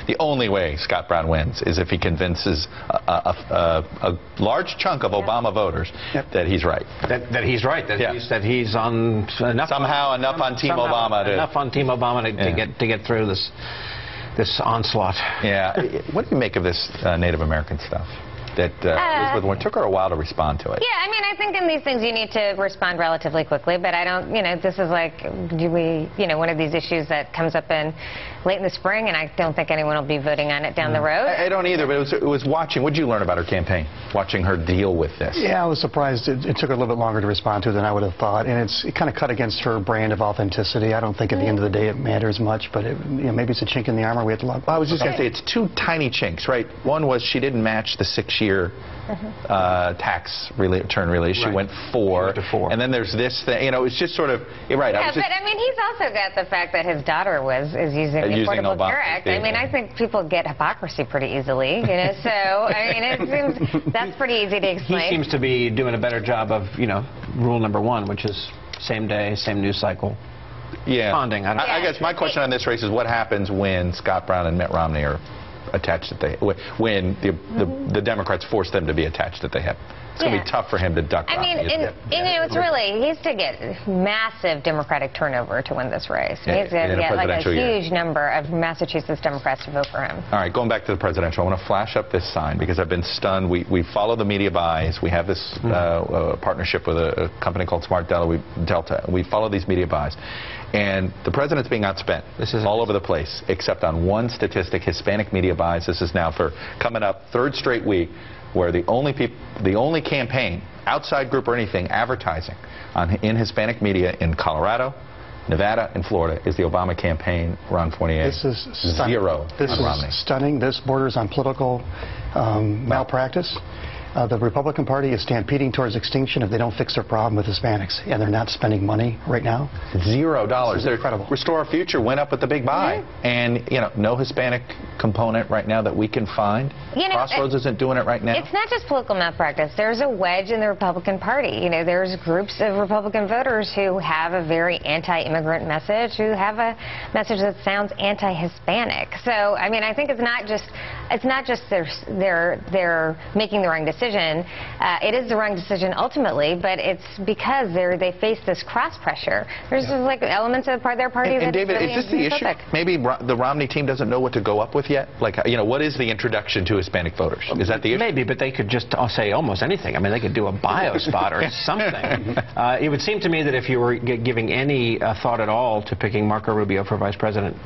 the only way Scott Brown wins is if he convinces a large chunk of Obama voters that he's right. That he's right. That he's on enough. Somehow enough on Team Obama. Enough on Team Obama to get through this onslaught. Yeah. What do you make of this Native American stuff? That Elizabeth Warren took her a while to respond to it. Yeah, I mean, I think in these things you need to respond relatively quickly, but I don't, this is like, one of these issues that comes up in late in the spring, and I don't think anyone will be voting on it down the road. I don't either, but it was watching. What did you learn about her campaign? Watching her deal with this. Yeah, I was surprised. It took her a little bit longer to respond to than I would have thought, and it kind of cut against her brand of authenticity. I don't think at the end of the day it matters much, but maybe it's a chink in the armor we have to look. Well, I was just going to say, it's two tiny chinks, right? One was she didn't match the 6-year tax return release. She went 4. And then there's this thing, it's just sort of, you're right. Yeah, but I mean, he's also got the fact that his daughter is using the Affordable Care Act. I mean, I think people get hypocrisy pretty easily, so, I mean, it seems that's pretty easy to explain. He seems to be doing a better job of, rule number 1, which is same day, same news cycle. Yeah. Responding. I guess my question on this race is what happens when Scott Brown and Mitt Romney are attached when the Democrats force them to be attached at the hip. It's going to be tough for him to duck. I mean, it's really, he has to get massive Democratic turnover to win this race. He has to get like a huge number of Massachusetts Democrats to vote for him. All right, going back to the presidential, I want to flash up this sign because I've been stunned. We follow the media buys. We have this partnership with a company called Smart Delta. We follow these media buys. And the president's being outspent. This is all over the place, except on one statistic, Hispanic media buys. This is now for coming up 3rd straight week where the only campaign, outside group or anything, advertising in Hispanic media in Colorado, Nevada, and Florida is the Obama campaign run 28. This is stunning. 0 This on Romney. Is stunning. This borders on political malpractice. The Republican Party is stampeding towards extinction if they don't fix their problem with Hispanics, and they're not spending money right now. $0. This is incredible. Restore Our Future went up with the big buy, and no Hispanic component right now that we can find. Crossroads isn't doing it right now. It's not just political malpractice. There's a wedge in the Republican Party. There's groups of Republican voters who have a very anti-immigrant message, who have a message that sounds anti-Hispanic. So, I mean, I think it's not just they're making the wrong decision. It is the wrong decision ultimately, but it's because they face this cross pressure. There's just like elements of their party that David, really is this the issue? Maybe the Romney team doesn't know what to go up with yet. Like, what is the introduction to Hispanic voters? Is that the issue? Maybe, but they could just say almost anything. I mean, they could do a bio spot or something. It would seem to me that if you were giving any thought at all to picking Marco Rubio for vice president,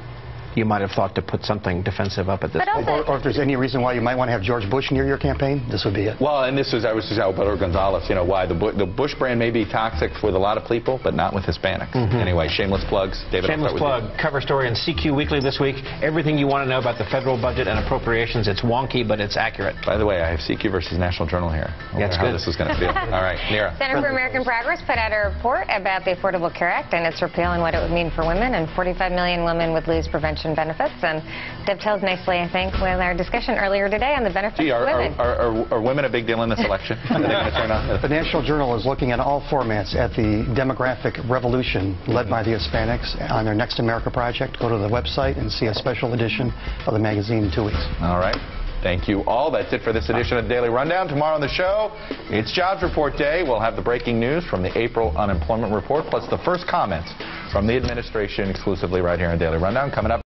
you might have thought to put something defensive up at this point. Or if there's any reason why you might want to have George Bush near your campaign, this would be it. Well, and I was just Alberto Gonzalez, why the Bush brand may be toxic with a lot of people, but not with Hispanics. Anyway, shameless plugs. David, shameless plug. Cover story in CQ Weekly this week. Everything you want to know about the federal budget and appropriations. It's wonky, but it's accurate. By the way, I have CQ versus National Journal here. That's how good. This is going to feel. All right, Neera. Center for American Progress put out a report about the Affordable Care Act and its repeal and what it would mean for women, and 45 million women would lose prevention benefits. And dovetails nicely, I think, with our discussion earlier today on the benefits of women. Are women a big deal in this election? Are they going to turn on? The National Journal is looking at all formats at the demographic revolution led by the Hispanics on their Next America project. Go to the website and see a special edition of the magazine in 2 weeks. All right. Thank you all. That's it for this edition of the Daily Rundown. Tomorrow on the show, it's Jobs Report Day. We'll have the breaking news from the April unemployment report, plus the first comments from the administration exclusively right here on Daily Rundown. Coming up.